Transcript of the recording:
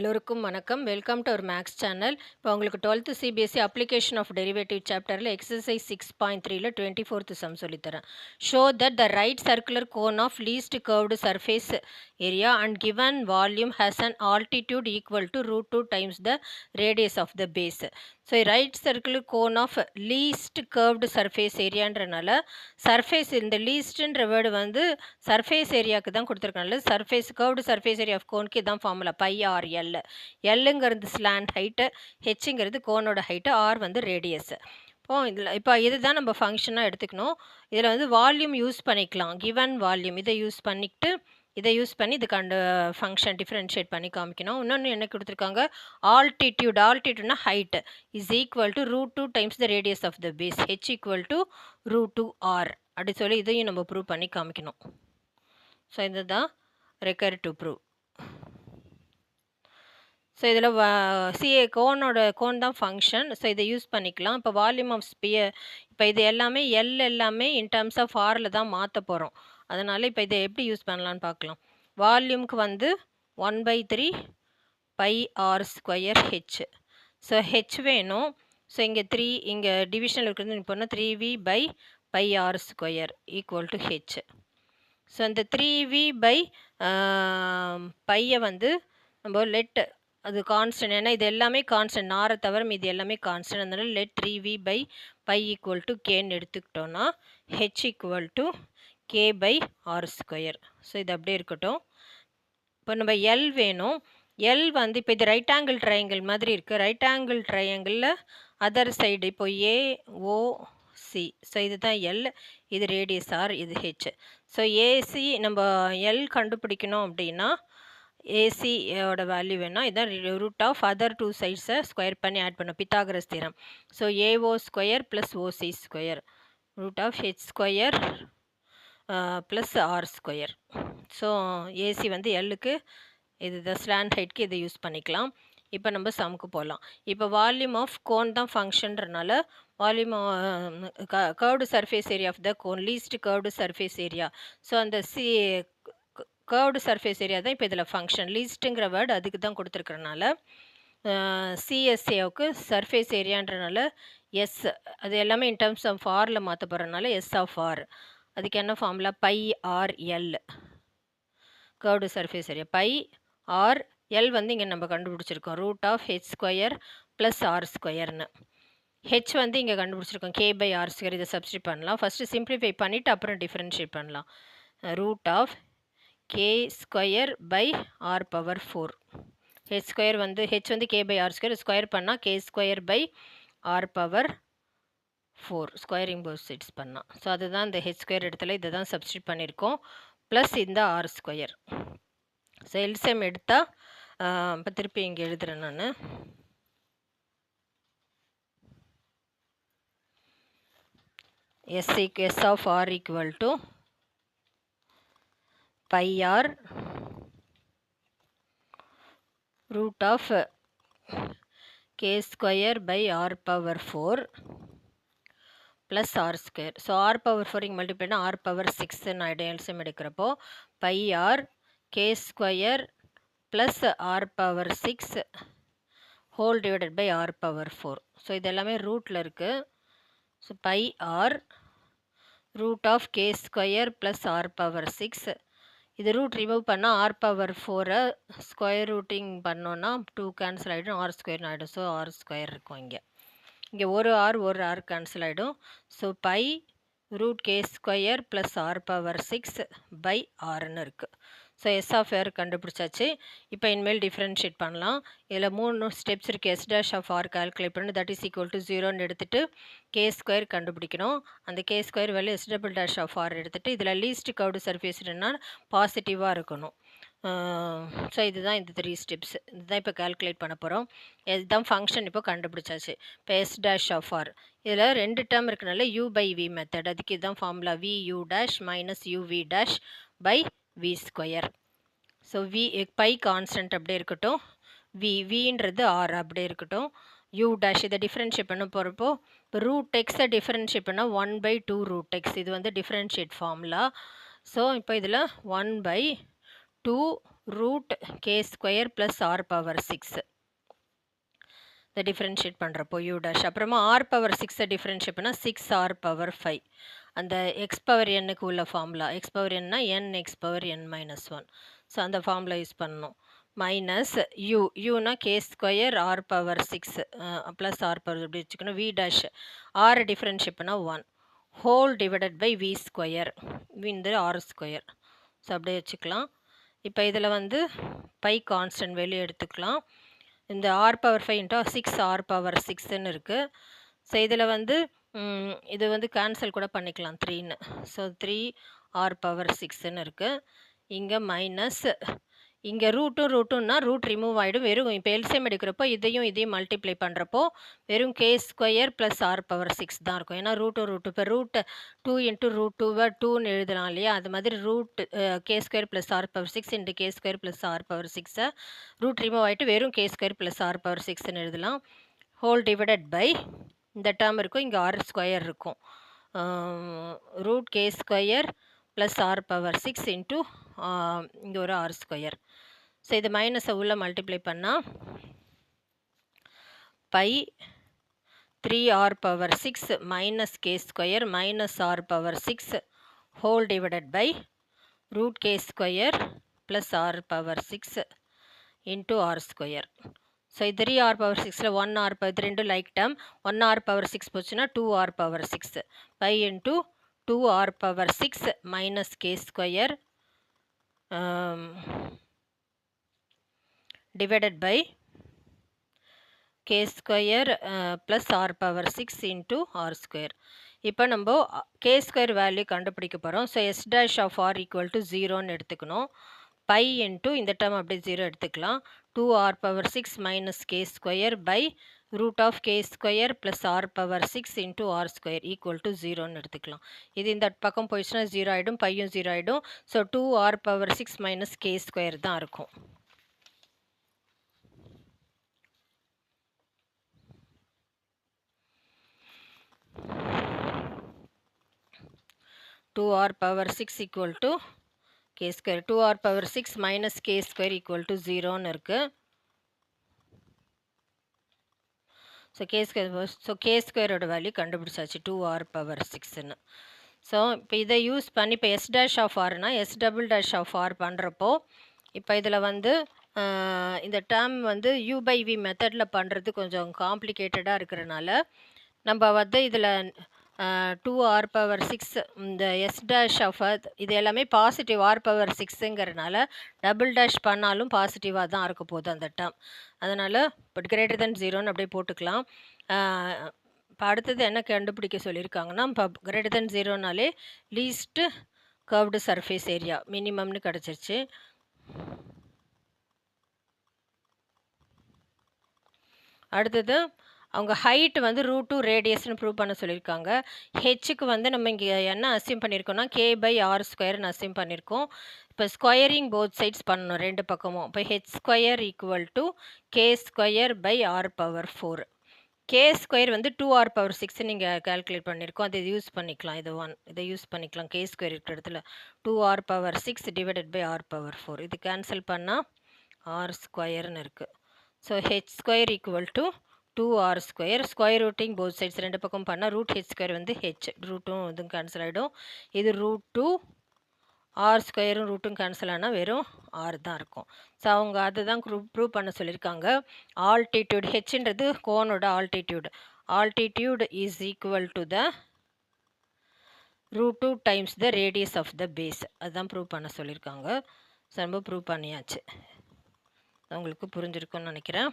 எல்லோருக்கும் வணக்கம். Welcome to our maths channel. இப்போ உங்களுக்கு 12th CBSE application of derivative சாப்டரில் எக்ஸசைஸ் 6.3ல 24th சம் சொல்லித்தரேன். Show that the right circular cone of least curved surface area and given volume has an altitude equal to √2 times the radius of the base. So right circular cone of least curved surface ஏரியான்றனால surface இந்த லீஸ்ட்ன்ற word வந்து surface ஏரியாவுக்கு தான் கொடுத்துருக்கனால surface curved surface area of கோனுக்கு இதான் formula pi R L. எல்லுங்கிறது slant height, ஹெச்ங்கிறது கோனோட ஹைட்டு, ஆர் வந்து ரேடியஸ். இப்போ இதுதான் நம்ம ஃபங்க்ஷனாக எடுத்துக்கணும். இதில் வந்து வால்யூம் யூஸ் பண்ணிக்கலாம், கிவன் வால்யூம் இதை யூஸ் பண்ணிக்கிட்டு இதை யூஸ் பண்ணி இதுக்கு அந்த ஃபங்க்ஷன் டிஃப்ரென்ஷியேட் பண்ணி காமிக்கணும். இன்னொன்று என்ன கொடுத்துருக்காங்க, ஆல்டிடியூட்னா height is equal to √2 times the radius of the base, H equal to √2 R அப்படி சொல்லி இதையும் நம்ம ப்ரூவ் பண்ணி காமிக்கணும். ஸோ இதுதான் ரெக்கர் டு ப்ரூவ். ஸோ இதில் கோன் தான் ஃபங்க்ஷன். ஸோ இதை யூஸ் பண்ணிக்கலாம். இப்போ வால்யூம் ஆஃப் ஸ்பியர், இப்போ இது எல்லாமே எல்லாமே இன் டர்ம்ஸ் ஆஃப் ஆரில் தான் மாற்ற போகிறோம். அதனால் இப்போ இதை எப்படி யூஸ் பண்ணலான்னு பார்க்கலாம். வால்யூம்க்கு வந்து 1/3 πr² ஹெச். ஸோ ஹெச் வேணும். ஸோ இங்கே 3 இங்கே டிவிஷனில் இருக்கிறது இப்போ 3v/πr² equal to H. So இந்த 3v/π வந்து நம்ம லெட் அது கான்ஸ்டன்ட், ஏன்னா இது எல்லாமே கான்ஸ்டன்ட், நாரை தவிர இது எல்லாமே கான்ஸ்டன்ட். அதனால லெட் 3v/π ஈக்குவல் டு கேன்னு எடுத்துக்கிட்டோன்னா H equal to k/r². So இது அப்படியே இருக்கட்டும். இப்போ நம்ம எல் வேணும். எல் வந்து இப்போ இது ரைட் ஆங்கிள் ட்ரையாங்கிள் மாதிரி இருக்குது. ரைட் ஆங்கிள் ட்ரையாங்கிளில் அதர் சைடு இப்போ ஏஓசி. ஸோ இது தான் எல், இது ரேடியஸ் ஆர், இது ஹெச். ஸோ ஏசி நம்ம எல் கண்டுபிடிக்கணும் அப்படின்னா ஏசியோட வேல்யூ வேணால் இதான் ரூட் ஆஃப் அதர் டூ சைட்ஸை ஸ்கொயர் பண்ணி ஆட் பண்ணோம், பித்தாகரஸ் தியரம். ஸோ ஏஓ² + ஓசி² ரூட் ஆஃப் ஹெச்² + r². ஸோ ஏசி வந்து எல்லுக்கு இது த ஸ்லாண்ட் ஹைட்க்கு இதை யூஸ் பண்ணிக்கலாம். இப்போ நம்ம சம்க்கு போகலாம். இப்போ வால்யூம் ஆஃப் கோன் தான் ஃபங்க்ஷன்றனால volume curved surface area of the cone, least curved surface area. So அந்த கர்வ்டு சர்ஃபேஸ் ஏரியா தான் இப்போ இதில் ஃபங்க்ஷன். லீஸ்ட்டுங்கிற வேர்டு அதுக்கு தான் கொடுத்துருக்கறனால சிஎஸ்ஏவுக்கு சர்ஃபேஸ் ஏரியான்றனால எஸ், அது எல்லாமே இன் டர்ம்ஸ் ஆஃப் ஆரில் மாற்ற போகிறனால எஸ் ஆஃப் ஆர். அதுக்கு என்ன formula, πr/l curved surface area. πr/l வந்து இங்கே நம்ம கண்டுபிடிச்சிருக்கோம், ரூட் ஆஃப் ஹெச்² + r²ன்னு. ஹெச் வந்து இங்கே கண்டுபிடிச்சிருக்கோம் k/r². இதை சப்ஸ்டிட் பண்ணலாம். ஃபஸ்ட்டு சிம்பிளிஃபை பண்ணிவிட்டு அப்புறம் டிஃப்ரென்ஷியேட் பண்ணலாம். Root of k²/r⁴. ஹெச்² வந்து ஹெச் வந்து k/r², ஸ்கொயர் பண்ணால் k²/r⁴, ஸ்கொயரிங் போத் சைட்ஸ் பண்ணால். ஸோ அதுதான் இந்த ஹெச்² இடத்துல இதை தான் சப்ஸ்டிட் பண்ணியிருக்கோம், ப்ளஸ் இந்த r². ஸோ எல்சிஎம் எடுத்தால் இப்போ திருப்பி இங்கே எழுதுகிறேன் நான். S of r equal to πr root of k²/r⁴ plus r². So r⁴ இங்கே மல்டிப்ளை பண்ணால் r⁴ ஆகிடும் எல்சிஎம் எடுக்கிறப்போ. πr k² + r⁴ whole divided by r⁴. So இது எல்லாமே ரூட்டில் இருக்குது. So πr root of k² + r⁴. இது ரூட் ரிமூவ் பண்ணால் r⁴ ஸ்கொயர் ரூட்டிங் பண்ணோன்னா 2 கேன்சல் ஆகிடும், r² ஆகிடும். ஸோ r² இருக்கும் இங்கே. இங்கே ஒரு r கேன்சல் ஆகிடும். ஸோ π ரூட் k² + r⁴/rன்னு இருக்குது. ஸோ எஸ் ஆஃப் ஆர் கண்டுபிடிச்சாச்சு. இப்போ இனிமேல் டிஃப்ரென்ஷியேட் பண்ணலாம். இதில் 3 ஸ்டெப்ஸ் இருக்குது. S' ஆர் கால்குலேட் பண்ணி தட் இஸ் ஈக்குவல் டு 0ன்னு எடுத்துகிட்டு k² கண்டுபிடிக்கணும். அந்த k² value S'' of R எடுத்துகிட்டு இதில் லீஸ்ட் கர்வ்டு சர்ஃபேஸ்னா பாசிட்டிவாக இருக்கணும். ஸோ இதுதான் இந்த 3 ஸ்டெப்ஸ். இதுதான் இப்போ கால்குலேட் பண்ண போகிறோம். இதுதான் ஃபங்க்ஷன் இப்போ கண்டுபிடிச்சாச்சு. இப்போ S' ஆஃப் ஆர் இதில் 2 டேர்ம் இருக்கனால u/v மெத்தட். அதுக்கு இதுதான் formula vu' - uv'/v². So by constant அப்படியே இருக்கட்டும், வின்றது ஆர் அப்படியே இருக்கட்டும், u' இதை டிஃப்ரென்ஷியேட் பண்ண போகிறப்போ இப்போ √x டிஃப்ரென்ஷியேட் பண்ணால் 1/2 √x. இது வந்து டிஃப்ரென்ஷியேட் ஃபார்முலா. ஸோ இப்போ இதில் 1/2 root k square plus R power 6 இதை டிஃப்ரென்ஷியேட் பண்ணுறப்போ யூ டேஷ். அப்புறமா ஆர் பவர் 6 டிஃப்ரென்ஷியேட் பண்ணால் 6 ஆர் பவர் 5. அந்த எக்ஸ் பவர் எண்ணுக்கு உள்ள ஃபார்முலா, எக்ஸ் பவர் என்னா N X power N minus 1. So அந்த ஃபார்முலா யூஸ் பண்ணணும். மைனஸ் யூ, யூனா K square R power 6 plus R power இப்படி வச்சுக்கணும். வி டேஷ் ஆர் டிஃப்ரென்ஷியேட் பண்ணால் 1 whole divided by V square, இந்த ஆர் ஸ்கொயர். ஸோ அப்படியே வச்சுக்கலாம். இப்போ இதில் வந்து பை கான்ஸ்டன்ட் வெளியே எடுத்துக்கலாம். இந்த r power 5 into 6 r power 6ன்னு இருக்குது. ஸோ இதில் வந்து இது வந்து கேன்சல் கூட பண்ணிக்கலாம் 3ன்னு. ஸோ 3 ஆர் பவர் 6ன்னு இருக்குது. இங்கே மைனஸ், இங்கே ரூட்டுன்னா ரூட் ரிமூவ் ஆகிடும். வெறும் இப்போ எல்சிஎம் எடுக்கிறப்போ இதையும் மல்டிப்ளை பண்ணுறப்போ வெறும் k square plus R power 6 தான் இருக்கும். ஏன்னா ரூட்டு இப்போ ரூட் 2 இன்ட்டு ரூட் 2வை 2ன்னு எழுதலாம் இல்லையா, அது மாதிரி root k square plus R power 6 into k square plus R power 6 root remove ஆகிட்டு வெறும் k square plus R power 6ன்னு எழுதலாம். ஹோல் டிவைடட் பை இந்த டேர்ம் இருக்கும், இங்கே ஆர் ஸ்கொயர் இருக்கும். Root k square plus R power 6 into இங்கே ஒரு ஆர் ஸ்கொயர். ஸோ இது மைனஸை உள்ள மல்டிப்ளை பண்ணால் by 3 r power 6 minus k square minus r power 6 whole divided by root k square plus R power 6 into r square. So இது 3 r power 6ல் 1 r power, இது ரெண்டும் லைக் டேர்ம். 1 ஆர் பவர் 6 போச்சுன்னா 2 r power 6 by into 2 r power 6 minus k square divided by k square plus r power 6 into r square. இப்போ நம்ம k square value கண்டுபிடிக்க போகிறோம். So s dash of r equal to 0ன்னு எடுத்துக்கணும். Pi into இந்த term அப்படியே 0 எடுத்துக்கலாம். 2 r power 6 minus k square by root of k square plus r power 6 into r square equal to 0ன்னு எடுத்துக்கலாம். இது இந்த பக்கம் போயிடுச்சுன்னா 0 ஆகிடும், பையும் 0 ஆகிடும். So 2 r power 6 minus k square தான் இருக்கும். 2r power 6 equal to k square. 2r power 6 minus k square equal to 0ன்னு இருக்கு. ஸோ k ஸ்கொயரோட வேல்யூ கண்டுபிடிச்சாச்சு 2r power 6ன்னு. ஸோ இப்போ இதை யூஸ் பண்ணி இப்போ s dash of rனா s double dash of r பண்ணுறப்போ இப்போ இதில் வந்து இந்த டேர்ம் வந்து u by v மெத்தடில் பண்ணுறது கொஞ்சம் காம்ப்ளிகேட்டடாக இருக்கிறனால நம்ம வந்து இதில் 2r power 6 இந்த s dash of இது எல்லாமே பாசிட்டிவ் r power 6ங்கிறனால டபுள் டேஷ் பண்ணாலும் பாசிட்டிவாக தான் இருக்க போகுது அந்த டேர்ம். அதனால் பட் கிரேட்டர் தென் 0ன்னு அப்படியே போட்டுக்கலாம். இப்போ அடுத்தது என்ன கண்டுபிடிக்க சொல்லியிருக்காங்கன்னா இப்போ கிரேட்டர் தென் 0னாலே லீஸ்ட்டு கர்வ்டு சர்ஃபேஸ் ஏரியா மினிமம்னு கிடச்சிருச்சு. அடுத்தது அவங்க ஹைட் வந்து ரூட் 2 ரேடியஸ்னு ப்ரூவ் பண்ண சொல்லியிருக்காங்க. ஹெச்சுக்கு வந்து நம்ம இங்கே என்ன அஸ்யூம் பண்ணியிருக்கோம்னா k by r ஸ்கொயர்னு அஸ்யூம் பண்ணியிருக்கோம். இப்போ ஸ்கொயரிங் போத் சைட்ஸ் பண்ணணும் ரெண்டு பக்கமும். இப்போ H square equal to K square by R power 4. K square வந்து 2r பவர் 6 நீங்கள் கால்குலேட் பண்ணியிருக்கோம், அதை யூஸ் பண்ணிக்கலாம். இதை யூஸ் பண்ணிக்கலாம். கே ஸ்கொயர் இருக்கிற இடத்துல 2r power 6 divided by R power 4. இது கேன்சல் பண்ணால் ஆர் ஸ்கொயர்னு இருக்குது. So H square equal to 2r square, square rooting both sides ரெண்டு பக்கம் பண்ணால் ரூட் ஹெச் ஸ்கொயர் வந்து ஹெச், ரூட்டும் இதுவும் கேன்சல் ஆகிடும். இது ரூட் 2 ஆர் ஸ்கொயரும் ரூட்டும் கேன்சல் ஆனால் வெறும் ஆர் தான் இருக்கும். ஸோ அவங்க அதை தான் ப்ரூவ் பண்ண சொல்லியிருக்காங்க. ஆல்டிடியூட் ஹெச்ன்றது கோனோட altitude is equal to the root 2 times the radius of the base. அதுதான் ப்ரூவ் பண்ண சொல்லியிருக்காங்க. ஸோ நம்ம ப்ரூவ் பண்ணியாச்சு. உங்களுக்கு புரிஞ்சிருக்கும்னு நினைக்கிறேன்.